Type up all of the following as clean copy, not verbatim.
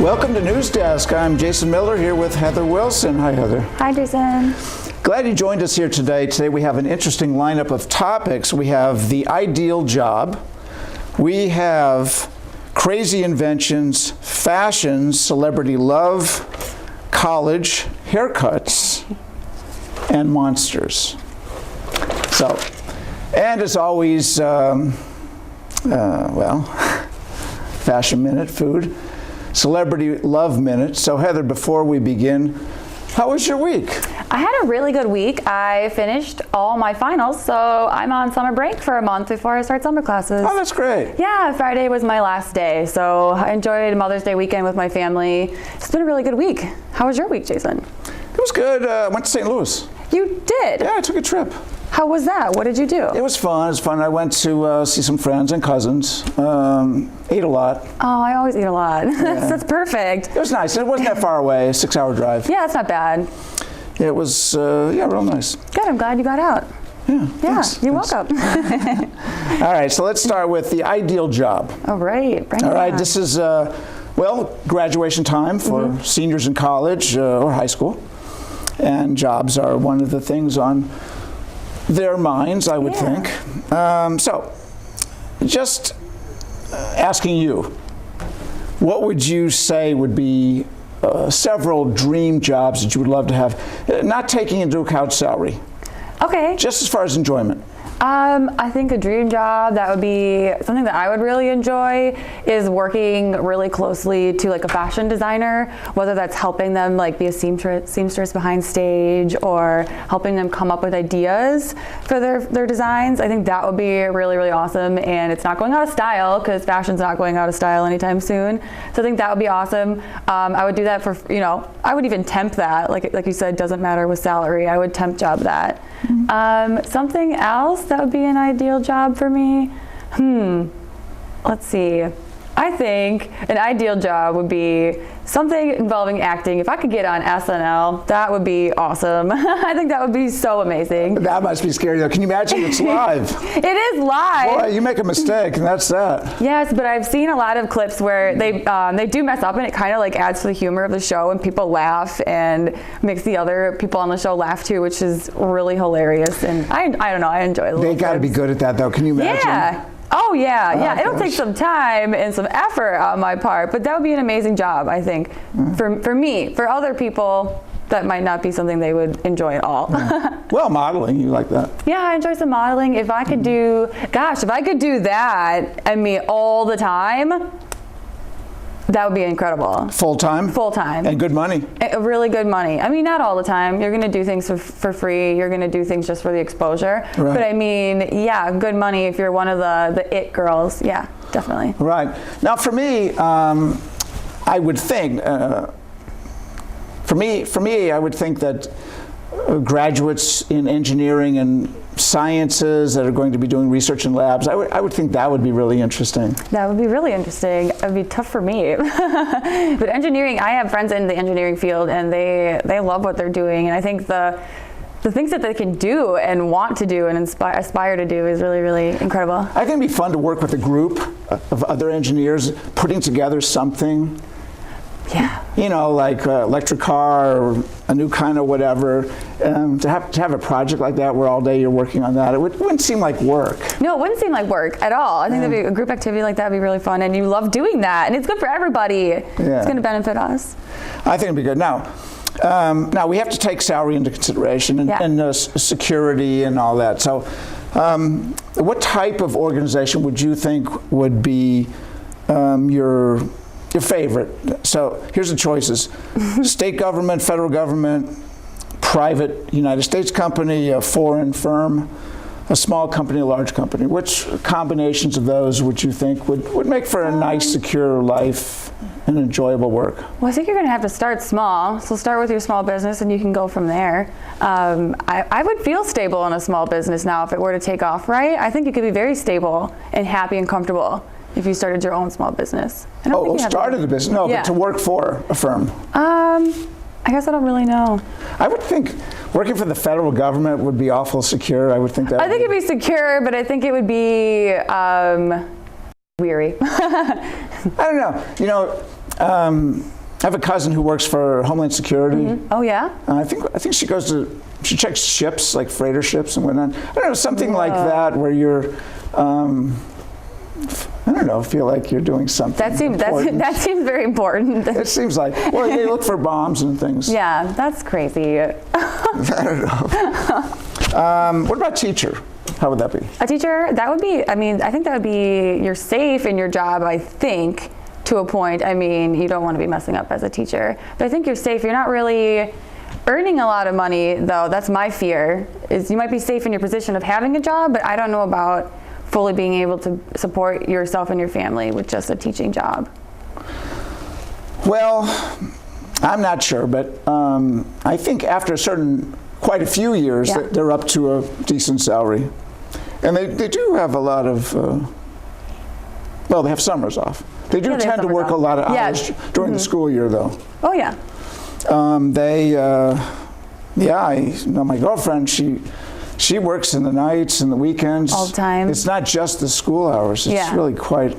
Welcome to NewsDesk. I'm Jason Miller here with Heather Wilson. Hi, Heather. Hi, Jason. Glad you joined us here today. Today we have an interesting lineup of topics. We have the ideal job. We have crazy inventions, fashions, celebrity love, college, haircuts, and monsters. So, and as always, Fashion Minute, food, Celebrity Love Minute. So Heather, before we begin, how was your week? I had a really good week. I finished all my finals, so I'm on summer break for a month before I start summer classes. Oh, that's great. Yeah, Friday was my last day, so I enjoyed Mother's Day weekend with my family. It's been a really good week. How was your week, Jason? It was good. I went to St. Louis. You did? Yeah, I took a trip. How was that? What did you do? It was fun. It was fun. I went to see some friends and cousins. Ate a lot. Oh, I always eat a lot. Yeah. That's perfect. It was nice. It wasn't that far away, a 6-hour drive. Yeah, it's not bad. It was, real nice. Good, I'm glad you got out. Yeah, thanks. You're welcome. All right, so let's start with the ideal job. All right, bring it All right, on. this is, graduation time for seniors in college or high school. And jobs are one of the things on their minds, I would think. So, just asking you, what would you say would be several dream jobs that you would love to have, not taking into account salary? Okay. Just as far as enjoyment. I think a dream job that would be something that I would really enjoy is working really closely to like a fashion designer, whether that's helping them like be a seamstress behind stage or helping them come up with ideas for their designs. I think that would be really, really awesome, and it's not going out of style because fashion's not going out of style anytime soon. So I think that would be awesome. I would do that for, I would even temp that, like you said, doesn't matter with salary. I would temp job that. Something else that would be an ideal job for me? Let's see. I think an ideal job would be something involving acting. If I could get on SNL, that would be awesome. I think that would be so amazing. That must be scary though. Can you imagine it's live? It is live. Boy, you make a mistake and that's that. Yes, but I've seen a lot of clips where they do mess up and it kind of like adds to the humor of the show and people laugh and makes the other people on the show laugh too, which is really hilarious. And I don't know, I enjoy it. They got to be good at that though. Can you imagine? Yeah. Oh yeah, yeah. It'll gosh. take some time and some effort on my part, but that would be an amazing job, I think, for me. For other people, that might not be something they would enjoy at all. Well, modeling, you like that? Yeah, I enjoy some modeling. If I could do that, all the time, that would be incredible. Full time? Full time. And good money? Really good money. Not all the time. You're going to do things for free. You're going to do things just for the exposure. Right. But good money if you're one of the it girls. Yeah, definitely. Right. Now for me, I would think, I would think that graduates in engineering and sciences that are going to be doing research in labs, I would think that would be really interesting. That would be really interesting. It would be tough for me. But engineering, I have friends in the engineering field and they love what they're doing. And I think the things that they can do and want to do and aspire to do is really, really incredible. I think it'd be fun to work with a group of other engineers putting together something. Yeah. Like electric car or a new kind of whatever. To have a project like that where all day you're working on that, it wouldn't seem like work. No, it wouldn't seem like work at all. I think that'd be a group activity like that would be really fun, and you love doing that, and it's good for everybody. Yeah. It's going to benefit us. I think it'd be good. Now we have to take salary into consideration and security and all that. So, what type of organization would you think would be your favorite? So here's the choices: state government, federal government, private United States company, a foreign firm, a small company, a large company. Which combinations of those would you think would make for a nice, secure life and enjoyable work? Well, I think you're going to have to start small. So start with your small business and you can go from there. I would feel stable in a small business now if it were to take off, right? I think you could be very stable and happy and comfortable if you started your own small business. Started a business? No, but to work for a firm. I guess I don't really know. I would think working for the federal government would be awful secure. I would think that. I think it'd be secure, but I think it would be weary. I don't know. I have a cousin who works for Homeland Security. Oh yeah? I think she checks ships, like freighter ships and whatnot. I don't know, something like that where you're, I don't know, feel like you're doing something That seems very important. It seems like, well, they look for bombs and things. Yeah, that's crazy. I don't know. What about teacher? How would that be? A teacher, that would be, I mean, I think that would be, you're safe in your job, I think, to a point. I mean, you don't want to be messing up as a teacher, but I think you're safe. You're not really earning a lot of money, though. That's my fear, is you might be safe in your position of having a job, but I don't know about fully being able to support yourself and your family with just a teaching job. Well, I'm not sure, but I think after quite a few years, they're up to a decent salary. And they do have a lot of, well, they have summers off. They do tend to work a lot of hours during the school year, though. Oh, yeah. I know my girlfriend, she works in the nights and the weekends. All the time. It's not just the school hours. It's really quite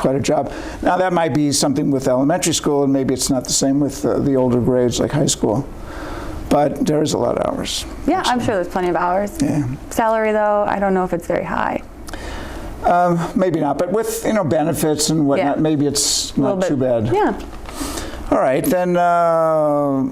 a job. Now, that might be something with elementary school, and maybe it's not the same with the older grades like high school. But there is a lot of hours. Yeah, I'm sure there's plenty of hours. Yeah. Salary, though, I don't know if it's very high. Maybe not, but with benefits and whatnot, maybe it's not too bad. Yeah. All right, then how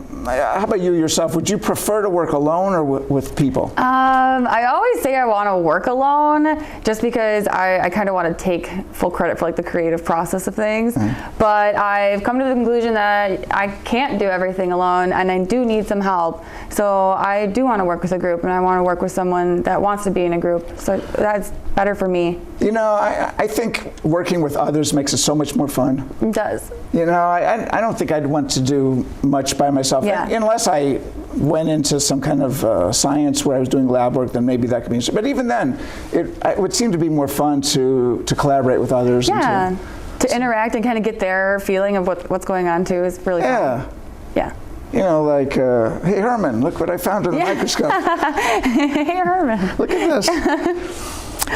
about you yourself? Would you prefer to work alone or with people? I always say I want to work alone just because I kind of want to take full credit for like the creative process of things. But I've come to the conclusion that I can't do everything alone and I do need some help. So I do want to work with a group and I want to work with someone that wants to be in a group. So that's better for me. You know, I think working with others makes it so much more fun. It does. You know, I don't think I'd want to do much by myself. Yeah. Unless I went into some kind of science where I was doing lab work, then maybe that could be interesting. But even then, it would seem to be more fun to collaborate with others. Yeah, and to interact and kind of get their feeling of what's going on too is really fun. Yeah. You know, like, hey Herman, look what I found in the microscope. Hey Herman. Look at this.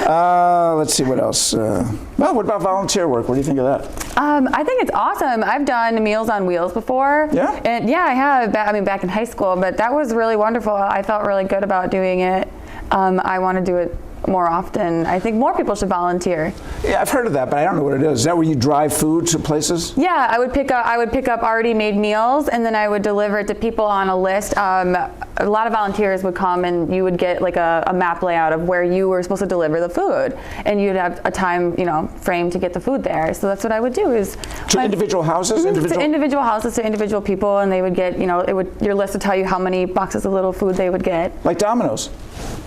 Let's see what else. Well, what about volunteer work? What do you think of that? I think it's awesome. I've done Meals on Wheels before. Yeah? And yeah, I have. Back in high school, but that was really wonderful. I felt really good about doing it. I want to do it more often. I think more people should volunteer. Yeah, I've heard of that, but I don't know what it is. Is that where you drive food to places? Yeah, I would pick up already made meals, and then I would deliver it to people on a list. A lot of volunteers would come, and you would get like a map layout of where you were supposed to deliver the food, and you'd have a time, frame to get the food there. So that's what I would do is to individual houses, to individual houses to individual people, and they would get, your list would tell you how many boxes of little food they would get. Like Domino's.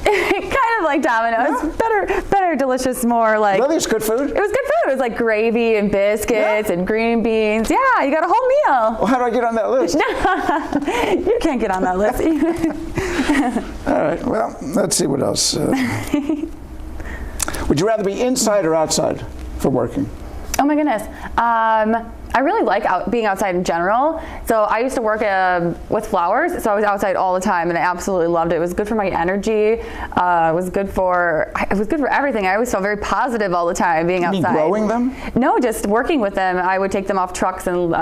Kind of like Domino's. Yeah. Better, delicious, more like. Really, it's good food? It was good food. It was like gravy and biscuits and green beans. Yeah, you got a whole meal. Well, how do I get on that list? You can't get on that list. All right, well, let's see what else. Would you rather be inside or outside for working? Oh my goodness. I really like being outside in general. So I used to work with flowers, so I was outside all the time, and I absolutely loved it. It was good for my energy. It was good for everything. I always felt very positive all the time being outside. You mean growing them? No, just working with them. I would take them off trucks and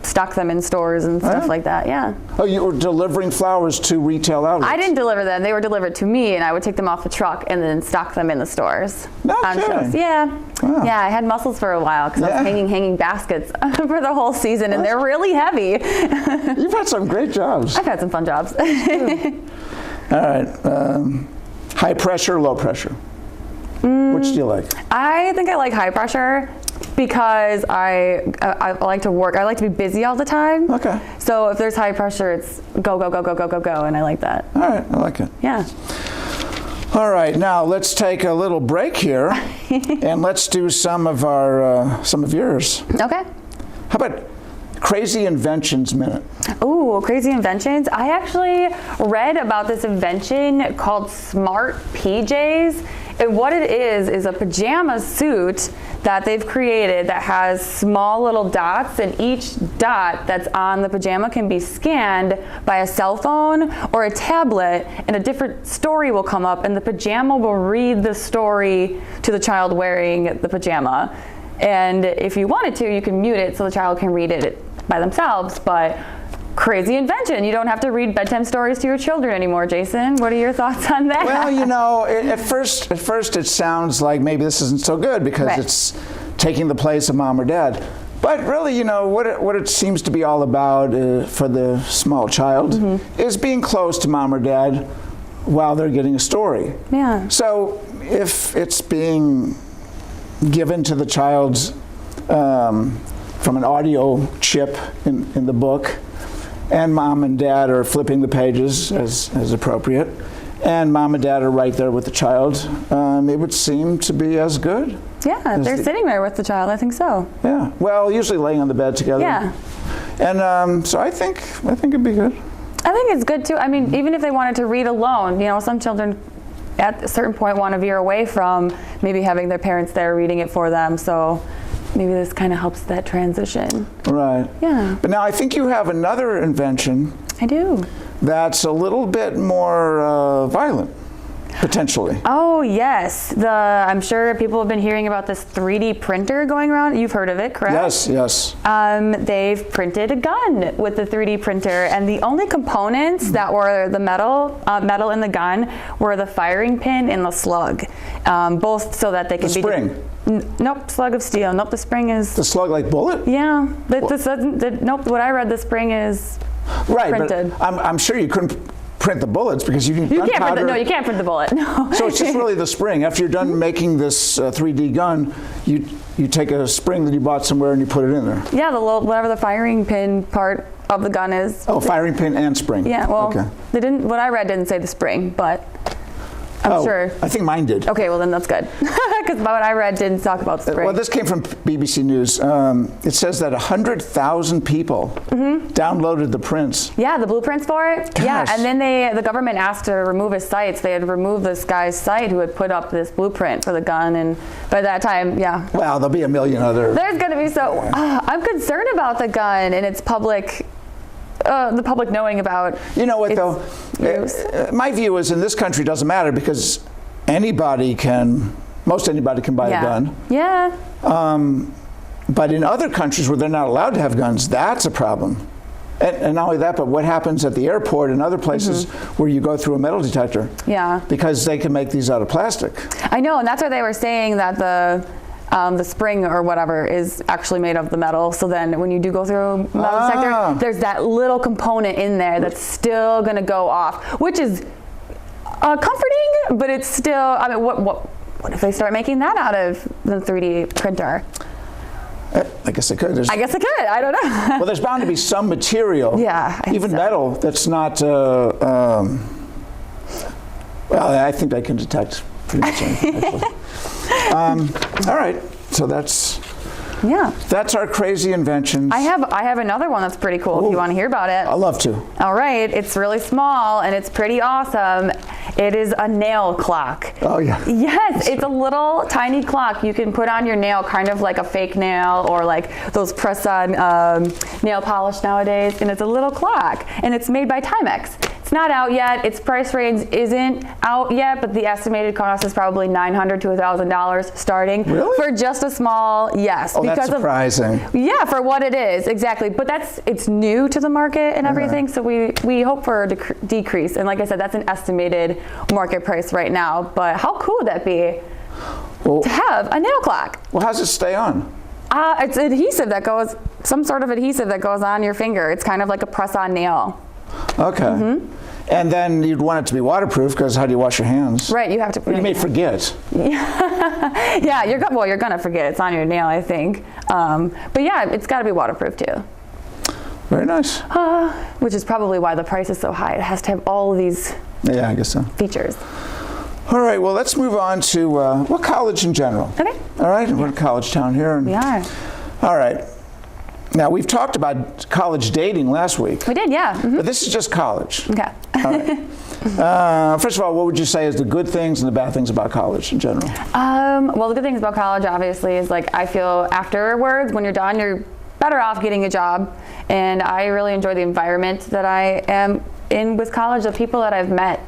stock them in stores and stuff like that. Yeah. Oh, you were delivering flowers to retail outlets? I didn't deliver them. They were delivered to me, and I would take them off the truck and then stock them in the stores. No kidding. Yeah. Wow. Yeah, I had muscles for a while because I was hanging baskets for the whole season, and they're really heavy. You've had some great jobs. I've had some fun jobs. All right. High pressure, low pressure. Which do you like? I think I like high pressure because I like to work. I like to be busy all the time. Okay. So if there's high pressure, it's go, go, go, go, go, go, go, and I like that. All right, I like it. Yeah. All right, now let's take a little break here, and let's do some of yours. Okay. How about Crazy Inventions Minute? Ooh, Crazy Inventions. I actually read about this invention called Smart PJs. And what it is a pajama suit that they've created that has small little dots, and each dot that's on the pajama can be scanned by a cell phone or a tablet, and a different story will come up, and the pajama will read the story to the child wearing the pajama. And if you wanted to, you can mute it so the child can read it by themselves. But crazy invention. You don't have to read bedtime stories to your children anymore, Jason. What are your thoughts on that? Well, you know, at first it sounds like maybe this isn't so good because it's taking the place of mom or dad. But really, you know, what it seems to be all about for the small child is being close to mom or dad while they're getting a story. Yeah. So if it's being given to the child's from an audio chip in the book, and mom and dad are flipping the pages as appropriate, and mom and dad are right there with the child, it would seem to be as good. Yeah, if they're sitting there with the child, I think so. Yeah, well, usually laying on the bed together. Yeah. And so I think it'd be good. I think it's good too. I mean, even if they wanted to read alone, you know, some children at a certain point want to veer away from maybe having their parents there reading it for them. So maybe this kind of helps that transition. Right. Yeah. But now I think you have another invention. I do. That's a little bit more violent, potentially. Oh yes, I'm sure people have been hearing about this 3D printer going around. You've heard of it, correct? Yes, yes. They've printed a gun with the 3D printer, and the only components that were the metal in the gun were the firing pin and the slug, both so that they can be. The spring. Nope, slug of steel. Nope, the spring is. The slug like bullet? Yeah, nope. What I read, the spring is printed. But I'm sure you couldn't print the bullets because you need gunpowder. No, you can't print the bullet. No. So it's just really the spring. After you're done making this 3D gun, you take a spring that you bought somewhere and you put it in there. Yeah, whatever the firing pin part of the gun is. Oh, firing pin and spring. Yeah, well, okay. What I read didn't say the spring, but I'm sure. I think mine did. Okay, well then that's good. Because what I read didn't talk about the spring. Well, this came from BBC News. It says that 100,000 people downloaded the prints. Yeah, the blueprints for it. Gosh. Yeah, and then the government asked to remove his sites. They had removed this guy's site who had put up this blueprint for the gun, and by that time, yeah. Well, there'll be a million other. There's going to be I'm concerned about the gun and its public. The public knowing about. You know what though? My view is in this country it doesn't matter because most anybody can buy a gun. Yeah. But in other countries where they're not allowed to have guns, that's a problem. And not only that, but what happens at the airport and other places where you go through a metal detector? Yeah. Because they can make these out of plastic. I know, and that's why they were saying that the spring or whatever is actually made of the metal. So then when you do go through a metal detector, there's that little component in there that's still going to go off, which is comforting, but it's still, I mean, what if they start making that out of the 3D printer? I guess they could. I guess it could. I don't know. Well, there's bound to be some material, even metal, that's not, well, I think I can detect pretty much anything, actually. All right, so that's our crazy inventions. I have another one that's pretty cool. If you want to hear about it. I'd love to. All right, it's really small and it's pretty awesome. It is a nail clock. Oh yeah. Yes, it's a little tiny clock you can put on your nail, kind of like a fake nail or like those press-on nail polish nowadays. And it's a little clock, and it's made by Timex. It's not out yet. Its price range isn't out yet, but the estimated cost is probably $900 to $1,000 starting. Really? For just a small, yes. Oh, that's surprising. Yeah, for what it is, exactly. But it's new to the market and everything, so we hope for a decrease. And like I said, that's an estimated market price right now. But how cool would that be to have a nail clock? Well, how does it stay on? It's adhesive some sort of adhesive that goes on your finger. It's kind of like a press-on nail. Okay. And then you'd want it to be waterproof because how do you wash your hands? Right, you have to. You may forget. Yeah, you're gonna forget. It's on your nail, I think. But yeah, it's got to be waterproof too. Very nice. Which is probably why the price is so high. It has to have all of these. Yeah, I guess so. Features. All right. Well, let's move on to college in general. Okay. All right. We're in college town here. We are. All right. Now, we've talked about college dating last week. We did, yeah. But this is just college. Okay. All right. First of all, what would you say is the good things and the bad things about college in general? Well, the good things about college, obviously, is like I feel afterwards, when you're done, you're better off getting a job. And I really enjoy the environment that I am in with college. The people that I've met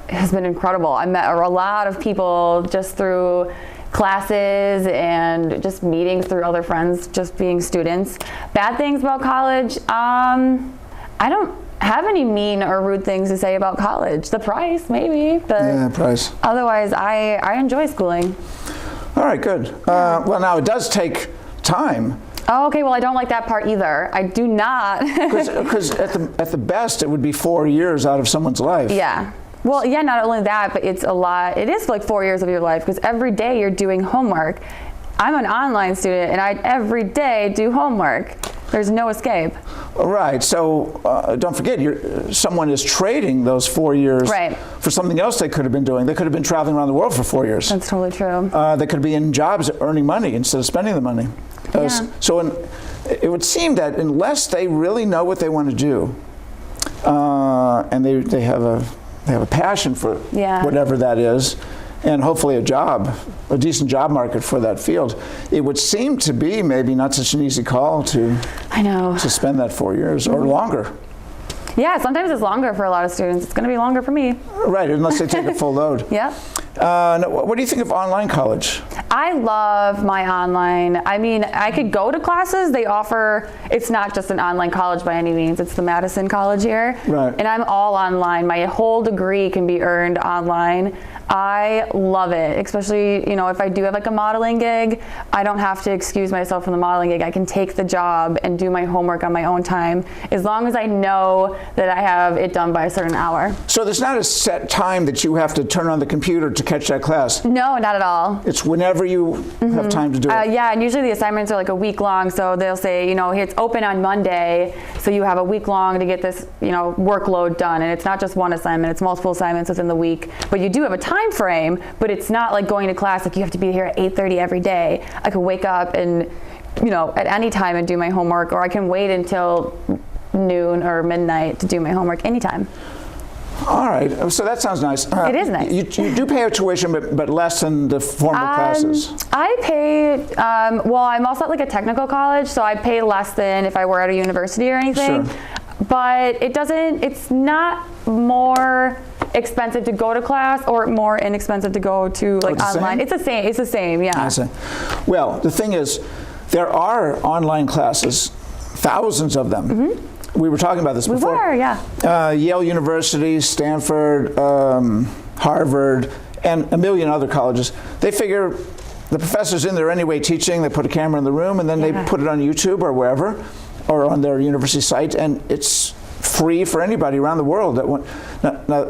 has been incredible. I met a lot of people just through classes and just meetings through other friends, just being students. Bad things about college, I don't have any mean or rude things to say about college. The price, maybe, but yeah, price. Otherwise, I enjoy schooling. All right, good. Well, now it does take time. Oh, okay, well, I don't like that part either. I do not. Because at the best, it would be 4 years out of someone's life. Yeah. Well, yeah, not only that, but it's a lot. It is like 4 years of your life because every day you're doing homework. I'm an online student, and I every day do homework. There's no escape. Right. So don't forget, someone is trading those 4 years for something else they could have been doing. They could have been traveling around the world for 4 years. That's totally true. They could be in jobs earning money instead of spending the money. Yeah. So it would seem that unless they really know what they want to do, and they have a passion for whatever that is, and hopefully a decent job market for that field, it would seem to be maybe not such an easy call to spend that 4 years or longer. Yeah, sometimes it's longer for a lot of students. It's going to be longer for me. Right, unless they take a full load. Yeah. What do you think of online college? I love my online. I mean, I could go to classes. They offer, it's not just an online college by any means. It's the Madison College here. Right. And I'm all online. My whole degree can be earned online. I love it, especially, if I do have like a modeling gig, I don't have to excuse myself from the modeling gig. I can take the job and do my homework on my own time, as long as I know that I have it done by a certain hour. So there's not a set time that you have to turn on the computer to catch that class? No, not at all. It's whenever you have time to do it? Yeah, and usually the assignments are like a week long, so they'll say, it's open on Monday, so you have a week long to get this, workload done, and it's not just one assignment, it's multiple assignments within the week, but you do have a time frame, but it's not like going to class, like you have to be here at 8:30 every day. I could wake up and, at any time and do my homework, or I can wait until noon or midnight to do my homework anytime. All right, so that sounds nice. It is nice. You do pay a tuition, but less than the formal classes. I pay, well, I'm also at like a technical college, so I pay less than if I were at a university or anything. Sure. But it's not more expensive to go to class or more inexpensive to go to online. Same? It's the same, yeah. I see. Well, the thing is, there are online classes, thousands of them. Mm-hmm. We were talking about this before. We were, yeah. Yale University, Stanford, Harvard, and a million other colleges. They figure the professor's in there anyway teaching, they put a camera in the room, and then they put it on YouTube or wherever, or on their university site, and it's free for anybody around the world. Now,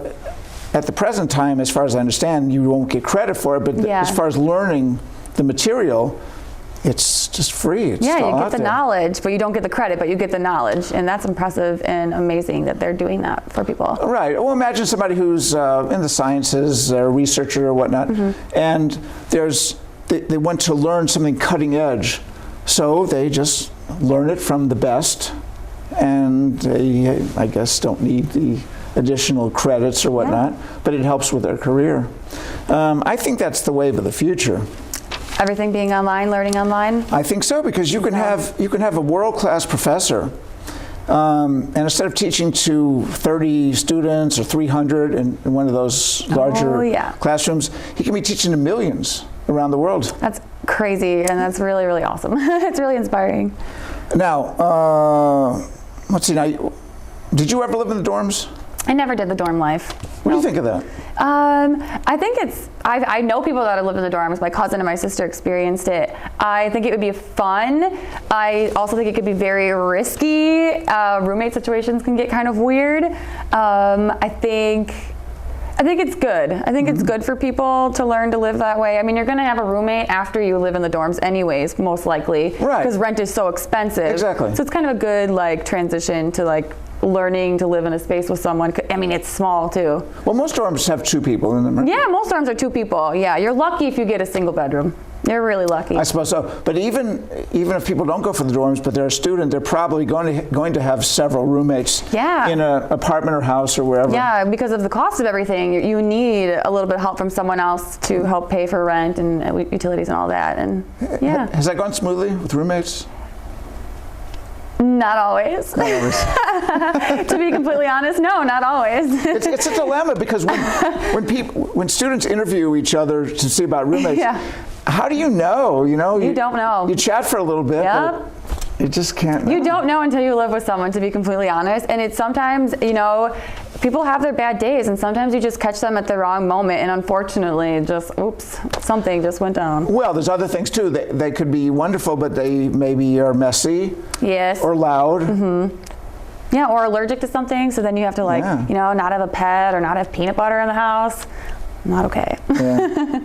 at the present time, as far as I understand, you won't get credit for it, but as far as learning the material, it's just free. It's you all get out the there. knowledge, but you don't get the credit, but you get the knowledge, and that's impressive and amazing that they're doing that for people. Right. Well, imagine somebody who's in the sciences, a researcher or whatnot, and they want to learn something cutting edge, so they just learn it from the best, and they, I guess, don't need the additional credits or whatnot, but it helps with their career. I think that's the wave of the future. Everything being online, learning online? I think so, because you can have a world-class professor, and instead of teaching to 30 students or 300 in one of those larger classrooms, he can be teaching to millions around the world. That's crazy, and that's really, really awesome. It's really inspiring. Now, let's see. Now, did you ever live in the dorms? I never did the dorm life. What do you think of that? I think I know people that have lived in the dorms. My cousin and my sister experienced it. I think it would be fun. I also think it could be very risky. Roommate situations can get kind of weird. I think it's good. I think it's good for people to learn to live that way. I mean, you're going to have a roommate after you live in the dorms anyways, most likely. Right. Because rent is so expensive. Exactly. So it's kind of a good transition to learning to live in a space with someone. I mean, it's small too. Well, most dorms have 2 people in them, right? Yeah, most dorms are 2 people. Yeah, you're lucky if you get a single bedroom. You're really lucky. I suppose so. But even if people don't go for the dorms, but they're a student, they're probably going to have several roommates in an apartment or house or wherever. Yeah, because of the cost of everything, you need a little bit of help from someone else to help pay for rent and utilities and all that. And yeah. Has that gone smoothly with roommates? Not always. Not always. To be completely honest, no, not always. It's a dilemma, because when students interview each other to see about roommates, how do you know? You know, you don't know. You chat for a little bit, Yep. but you just can't know. You don't know until you live with someone, to be completely honest. And it's sometimes, you know, people have their bad days, and sometimes you just catch them at the wrong moment, and unfortunately, just, oops, something just went down. Well, there's other things too. They could be wonderful, but they maybe are messy. Yes. Or loud. Mm-hmm. Yeah, or allergic to something, so then you have to, like, you know, not have a pet or not have peanut butter in the house. Not okay. Yeah.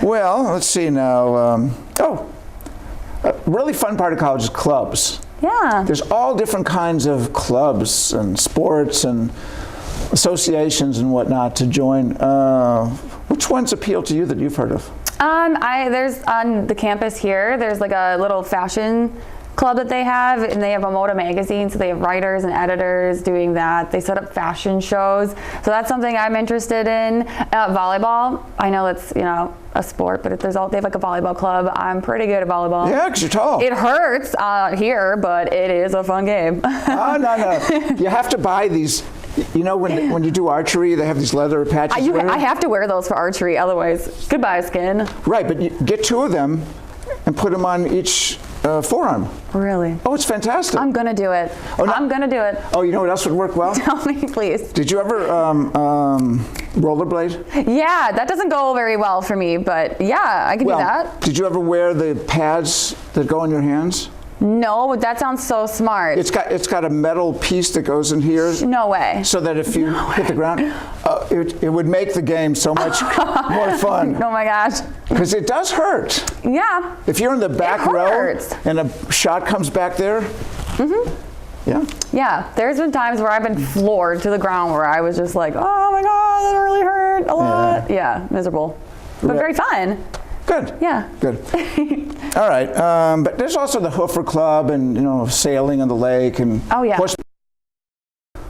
Well, let's see now. A really fun part of college is clubs. Yeah. There's all different kinds of clubs and sports and associations and whatnot to join. Which ones appeal to you that you've heard of? There's on the campus here, there's like a little fashion club that they have, and they have a Moda magazine, so they have writers and editors doing that. They set up fashion shows, so that's something I'm interested in. Volleyball, I know it's, you know, a sport, but they have like a volleyball club. I'm pretty good at volleyball. Yeah, because you're tall. It hurts here, but it is a fun game. Oh, no. You have to buy these. You know, when you do archery, they have these leather patches. I have to wear those for archery, otherwise, goodbye skin. Right, but you get 2 of them and put them on each forearm. Really? Oh, it's fantastic. I'm gonna do it. Oh, no. I'm gonna do it. Oh, you know what else would work well? Tell me, please. Did you ever rollerblade? Yeah, that doesn't go very well for me, but yeah, I can do that. Did you ever wear the pads that go on your hands? No, but that sounds so smart. It's got a metal piece that goes in here. No way. So that if you hit the ground, it would make the game so much more fun. Oh my gosh. Because it does hurt. Yeah. If you're in the back row and a shot comes back there. Mm-hmm. Yeah. Yeah. There's been times where I've been floored to the ground where I was just like, oh my God, that really hurt a lot. Yeah, miserable. But very fun. Good. Yeah. Good. All right. But there's also the Hoofer Club and, you know, sailing on the lake and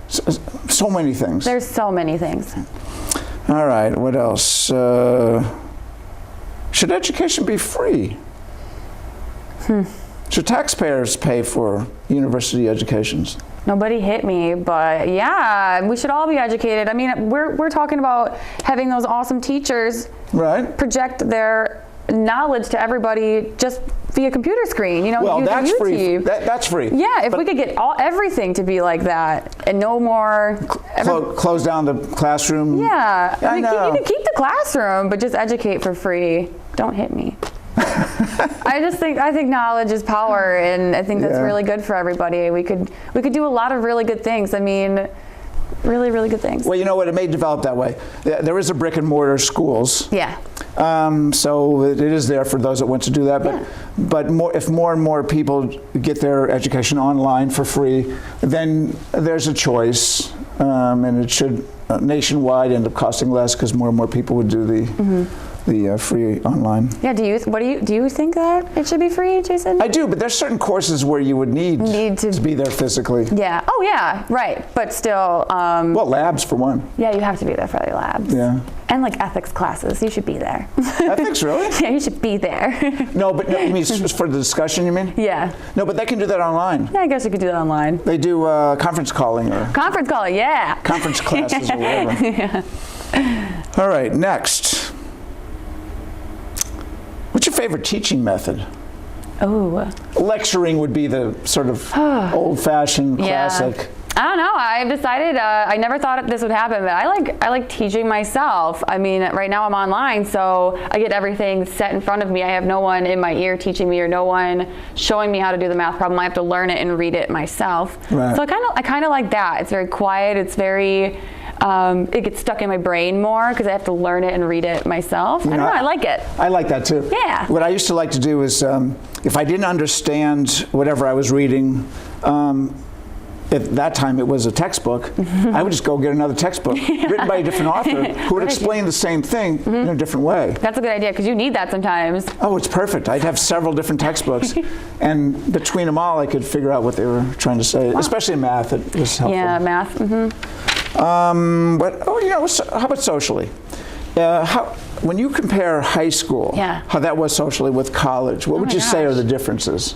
so many things. There's so many things. All right. What else? Should education be free? Should taxpayers pay for university educations? Nobody hit me, but yeah, we should all be educated. I mean, we're talking about having those awesome teachers project their knowledge to everybody just via computer screen. You know, well, that's YouTube. free. That's free. Yeah, if we could get everything to be like that and no more close down the classroom. Yeah, I know. You can keep the classroom, but just educate for free. Don't hit me. I think knowledge is power, and I think that's really good for everybody. We could do a lot of really good things. I mean, really, really good things. Well, you know what? It may develop that way. There is a brick and mortar schools. Yeah. So it is there for those that want to do that. But if more and more people get their education online for free, then there's a choice, and it should nationwide end up costing less because more and more people would do the free online. Yeah. Do you think that it should be free, Jason? I do, but there's certain courses where you would need to be there physically. Yeah. Oh yeah. Right. But still. Well, labs for one. Yeah, you have to be there for your labs. Yeah. And like ethics classes, you should be there. Ethics, really? Yeah, you should be there. No, but you mean for the discussion, you mean? Yeah. No, but they can do that online. Yeah, I guess you could do that online. They do conference calling or conference calling, yeah. Conference classes or whatever. Yeah. All right, next. What's your favorite teaching method? Oh. Lecturing would be the sort of old-fashioned classic. I don't know. I've decided. I never thought this would happen, but I like teaching myself. I mean, right now I'm online, so I get everything set in front of me. I have no one in my ear teaching me or no one showing me how to do the math problem. I have to learn it and read it myself. Right. So I kind of like that. It's very quiet. It's very. It gets stuck in my brain more because I have to learn it and read it myself. I don't know. I like it. I like that too. Yeah. What I used to like to do is, if I didn't understand whatever I was reading. At that time, it was a textbook. I would just go get another textbook written by a different author who would explain the same thing in a different way. That's a good idea because you need that sometimes. Oh, it's perfect. I'd have several different textbooks, and between them all, I could figure out what they were trying to say. Wow. Especially in math, it was helpful. Yeah, math. How about socially? When you compare high school, how that was socially with college, what would you say are the differences?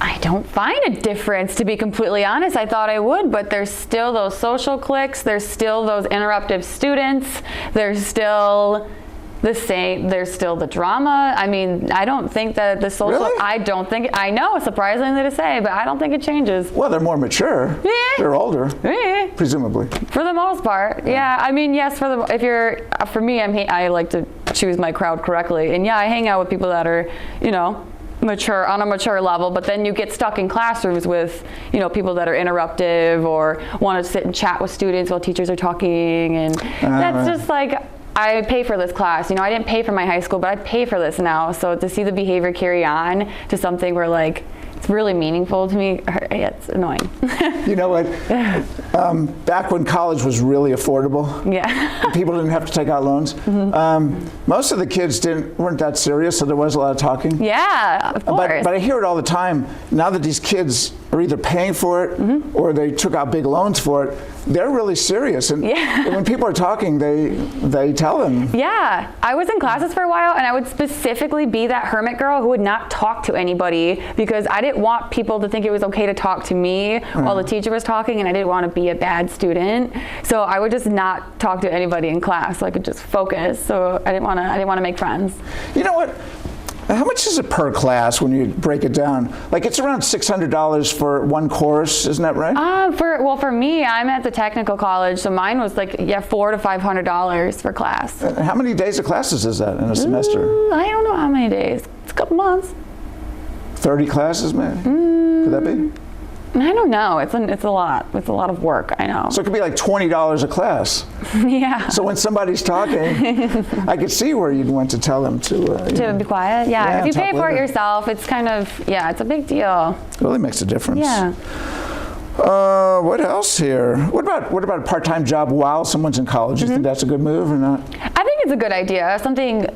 I don't find a difference, to be completely honest. I thought I would, but there's still those social cliques. There's still those interruptive students. There's still the same. There's still the drama. I mean, I don't think that the social, Really? I know, surprisingly to say, but I don't think it changes. Well, they're more mature. They're older, presumably. For the most part, yeah. I mean, yes, for me, I like to choose my crowd correctly. And yeah, I hang out with people that are, mature, on a mature level, but then you get stuck in classrooms with, people that are interruptive or want to sit and chat with students while teachers are talking. And that's just like, I pay for this class. I didn't pay for my high school, but I pay for this now. So to see the behavior carry on to something where like it's really meaningful to me, it's annoying. You know what? Back when college was really affordable, people didn't have to take out loans. Most of the kids weren't that serious, so there was a lot of talking. Yeah, of course. But I hear it all the time. Now that these kids are either paying for it or they took out big loans for it, they're really serious. And when people are talking, they tell them. Yeah. I was in classes for a while, and I would specifically be that hermit girl who would not talk to anybody because I didn't want people to think it was okay to talk to me while the teacher was talking, and I didn't want to be a bad student. So I would just not talk to anybody in class so I could just focus. So I didn't want to make friends. You know what? How much is it per class when you break it down? Like it's around $600 for one course, isn't that right? For me, I'm at the technical college, so mine was like $400 to $500 for class. How many days of classes is that in a semester? I don't know how many days. It's a couple months. 30 classes, maybe? Could that be? I don't know. It's a lot. It's a lot of work. I know. So it could be like $20 a class. Yeah. So when somebody's talking, I could see where you'd want to tell them to be quiet. Yeah. If you pay for it yourself, it's kind of it's a big deal. It really makes a difference. Yeah. What else here? What about a part-time job while someone's in college? Do you think that's a good move or not? I think it's a good idea. Something.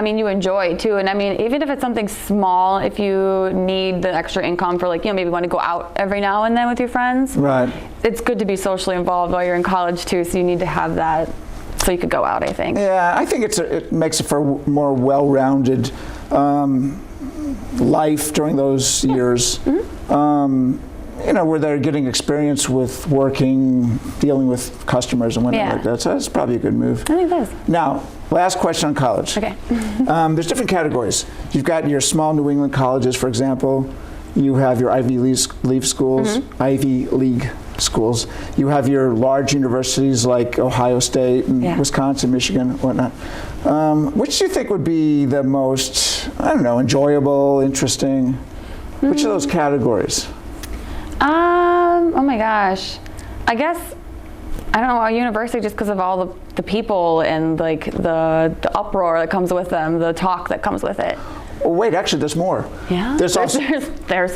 You enjoy too, and even if it's something small, if you need the extra income for maybe want to go out every now and then with your friends, right? It's good to be socially involved while you're in college too, so you need to have that so you could go out, I think. Yeah, I think it makes it for a more well-rounded life during those years. Where they're getting experience with working, dealing with customers and whatnot like that. So that's probably a good move. I think it is. Now, last question on college. Okay. There's different categories. You've got your small New England colleges, for example. You have your Ivy League schools. You have your large universities like Ohio State and Wisconsin, Michigan, whatnot. Which do you think would be the most, enjoyable, interesting? Which of those categories? Oh my gosh. I guess, I don't know, a university just because of all the people and the uproar that comes with them, the talk that comes with it. Oh, wait, actually, there's more. Yeah? There's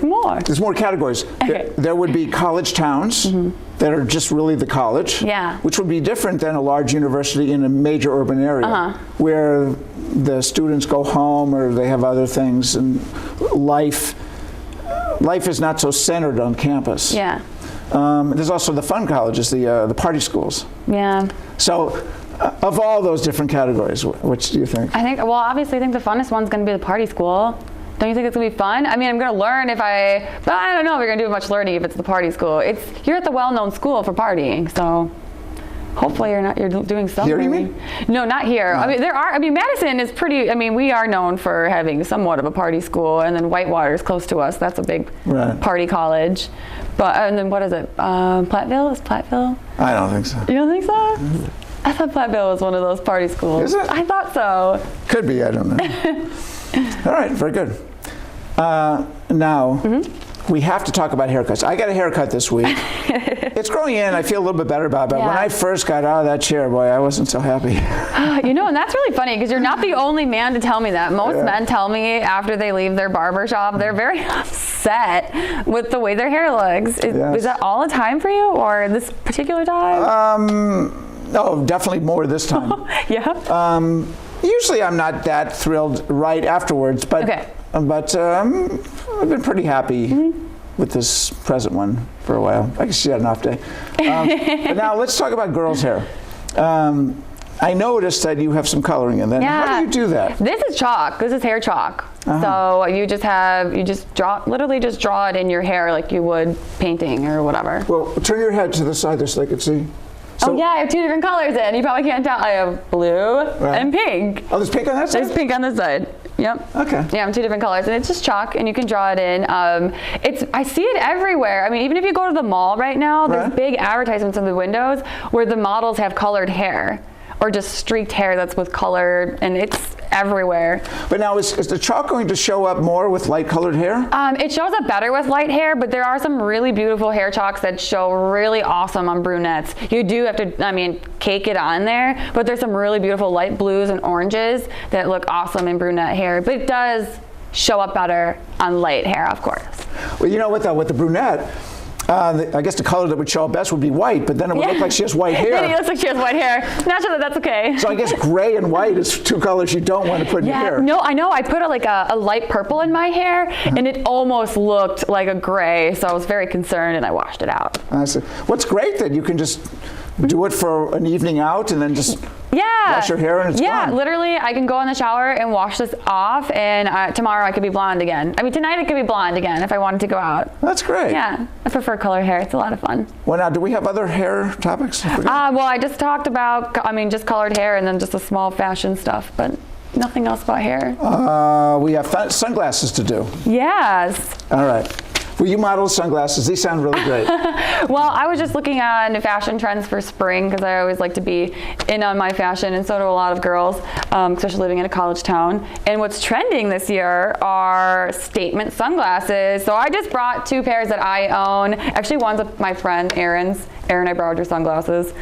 more. There's more categories. Okay. There would be college towns that are just really the college, which would be different than a large university in a major urban area where the students go home or they have other things and life is not so centered on campus. Yeah. There's also the fun colleges, the party schools. Yeah. So, of all those different categories, which do you think? Obviously I think the funnest one's going to be the party school. Don't you think it's going to be fun? I'm going to learn but I don't know if you're going to do much learning if it's the party school. You're at the well-known school for partying, so hopefully you're doing something. Here, you mean? No, not here. No. Madison is pretty, we are known for having somewhat of a party school, and then Whitewater is close to us. That's a big party college. And then what is it? Platteville? Is Platteville? I don't think so. You don't think so? I thought Platteville was one of those party schools. Is it? I thought so. Could be, I don't know. All right, very good. Now, we have to talk about haircuts. I got a haircut this week. It's growing in. I feel a little bit better about it. But when I first got out of that chair, boy, I wasn't so happy. And that's really funny because you're not the only man to tell me that. Most men tell me after they leave their barber shop, they're very upset with the way their hair looks. Is that all the time for you or this particular time? No, definitely more this time. Yeah? Usually I'm not that thrilled right afterwards, but I've been pretty happy with this present one for a while. I guess she had an off day. But now let's talk about girls' hair. I noticed that you have some coloring in that. Yeah. How do you do that? This is chalk. This is hair chalk. So you just draw it in your hair like you would painting or whatever. Well, turn your head to the side there so they can see. Oh yeah, I have 2 different colors in. You probably can't tell. I have blue and pink. Oh, there's pink on that side? There's pink on this side. Yep. Okay. Yeah, I have 2 different colors, and it's just chalk, and you can draw it in. I see it everywhere. I mean, even if you go to the mall right now, there's big advertisements in the windows where the models have colored hair, or just streaked hair that's with color, and it's everywhere. But now, is the chalk going to show up more with light colored hair? It shows up better with light hair, but there are some really beautiful hair chalks that show really awesome on brunettes. You do have to, I mean, cake it on there, but there's some really beautiful light blues and oranges that look awesome in brunette hair, but it does show up better on light hair, of course. Well, you know, with the brunette, I guess the color that would show up best would be white, but then it would look like she has white hair. Then it looks like she has white hair. Not sure that that's okay. So I guess gray and white is 2 colors you don't want to put in your hair. No, I know. I put a light purple in my hair, and it almost looked like a gray, so I was very concerned, and I washed it out. I see. What's great that you can just do it for an evening out and then just wash your hair and it's gone. Literally, I can go in the shower and wash this off, and tomorrow I could be blonde again. I mean, tonight I could be blonde again if I wanted to go out. That's great. Yeah, I prefer color hair. It's a lot of fun. Well, now, do we have other hair topics? Well, I just talked about, just colored hair and then just the small fashion stuff, but nothing else about hair. We have sunglasses to do. Yes. All right. Well, you model sunglasses. These sound really great. Well, I was just looking on fashion trends for spring because I always like to be in on my fashion, and so do a lot of girls, especially living in a college town. And what's trending this year are statement sunglasses. So I just brought 2 pairs that I own. Actually, one's of my friend Erin's. Erin, I borrowed your sunglasses.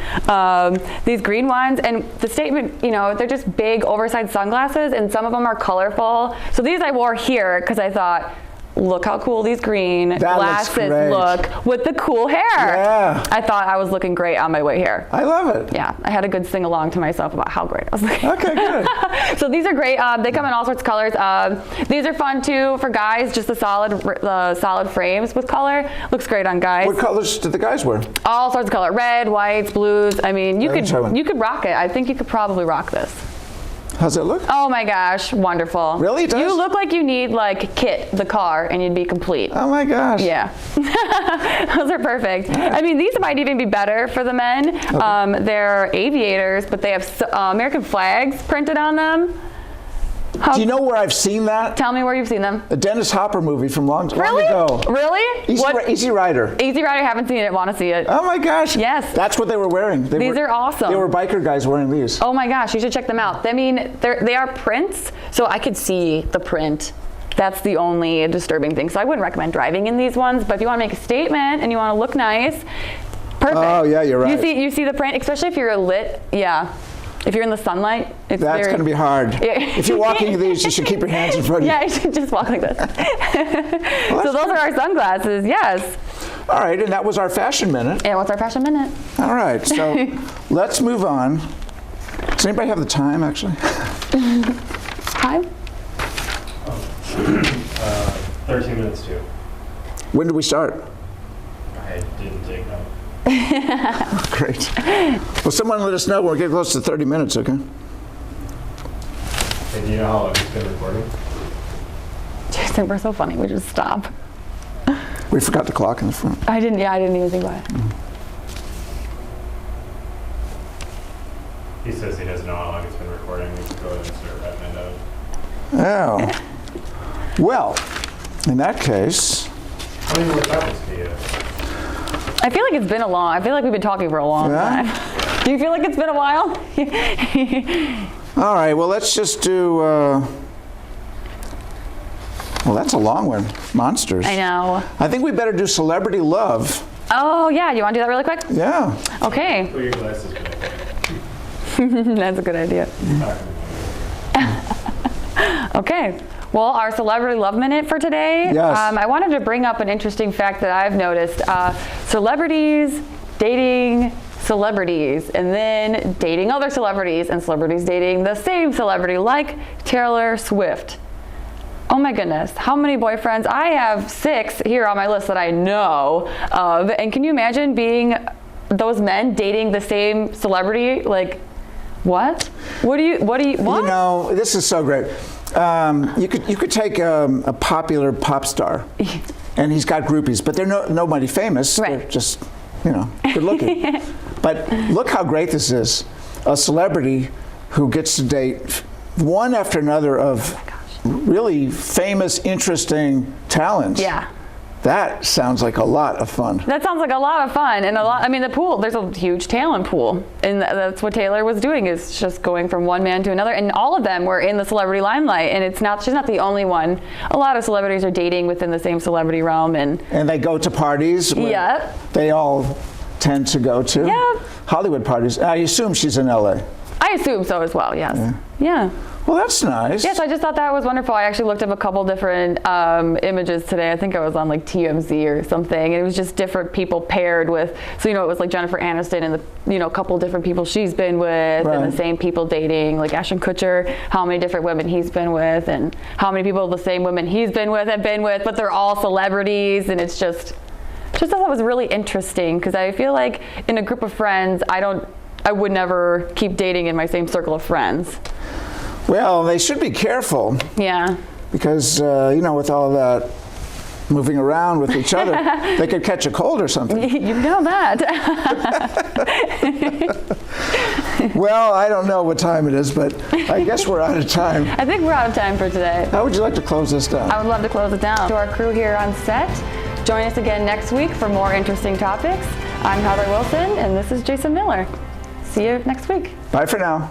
These green ones, and the statement, they're just big, oversized sunglasses, and some of them are colorful. So these I wore here because I thought, look how cool these green glasses look with the cool hair. Yeah. I thought I was looking great on my way here. I love it. Yeah, I had a good sing along to myself about how great I was looking. Okay, good. So these are great. They come in all sorts of colors. These are fun too for guys, just the solid frames with color. Looks great on guys. What colors do the guys wear? All sorts of color. Red, whites, blues. I mean, you could rock it. I think you could probably rock this. How's it look? Oh my gosh, wonderful. Really? It does? You look like you need Kit, the car, and you'd be complete. Oh my gosh. Yeah. Those are perfect. I mean, these might even be better for the men. Okay. They're aviators, but they have American flags printed on them. Do you know where I've seen that? Tell me where you've seen them. A Dennis Hopper movie from long ago. Really? Easy Rider. Easy Rider, haven't seen it, want to see it. Oh my gosh. Yes. That's what they were wearing. These are awesome. They were biker guys wearing these. Oh my gosh, you should check them out. I mean, they are prints, so I could see the print. That's the only disturbing thing. So I wouldn't recommend driving in these ones, but if you want to make a statement and you want to look nice, perfect. Oh yeah, you're right. You see the print, especially if you're lit, yeah. If you're in the sunlight, that's going to be hard. Yeah. If you're walking in these, you should keep your hands in front of you. Yeah, you should just walk like this. Well, so those are our sunglasses, yes. All right, and that was our fashion minute. Yeah, what's our fashion minute? All right, so let's move on. Does anybody have the time, actually? Time? 13 minutes to. When did we start? I didn't take note. Great. Well, someone let us know when we get close to 30 minutes, okay? And do you know how long it's been recording? Jason, we're so funny. We just stop. We forgot the clock in the front. I didn't even think about it. He says he doesn't know how long it's been recording. We can go ahead and start wrapping it up. Oh. Well, in that case. How many more topics do you have? I feel like we've been talking for a long time. Do you feel like it's been a while? All right, well, let's just do, well, that's a long one. Monsters. I know. I think we better do celebrity love. Oh, yeah. You want to do that really quick? Yeah. Okay. Put your glasses back. That's a good idea. Okay. Well, our celebrity love minute for today. Yes. I wanted to bring up an interesting fact that I've noticed. Celebrities dating celebrities, and then dating other celebrities, and celebrities dating the same celebrity, like Taylor Swift. Oh my goodness, how many boyfriends? I have 6 here on my list that I know of, and can you imagine being those men dating the same celebrity? Like, what? What? You know, this is so great. You could take a popular pop star, and he's got groupies, but they're nobody famous. Right. They're just, good looking. But look how great this is. A celebrity who gets to date one after another of really famous, interesting talents. Yeah. That sounds like a lot of fun. That sounds like a lot of fun, and the pool, there's a huge talent pool, and that's what Taylor was doing, is just going from one man to another, and all of them were in the celebrity limelight, and she's not the only one. A lot of celebrities are dating within the same celebrity realm, and they go to parties where Yep. they all tend to go to. Yep. Hollywood parties. I assume she's in LA. I assume so as well, yes. Yeah. Well, that's nice. Yes, I just thought that was wonderful. I actually looked up a couple different images today. I think I was on like TMZ or something, and it was just different people paired with. So it was like Jennifer Aniston and the a couple different people she's been with, and the same people dating, like Ashton Kutcher. How many different women he's been with, and how many people the same women he's been with have been with, but they're all celebrities, and it's just thought that was really interesting, because I feel like in a group of friends, I would never keep dating in my same circle of friends. Well, they should be careful. Yeah. Because, with all that moving around with each other, they could catch a cold or something. You know that. Well, I don't know what time it is, but I guess we're out of time. I think we're out of time for today. How would you like to close this down? I would love to close it down. To our crew here on set, join us again next week for more interesting topics. I'm Heather Wilson, and this is Jason Miller. See you next week. Bye for now.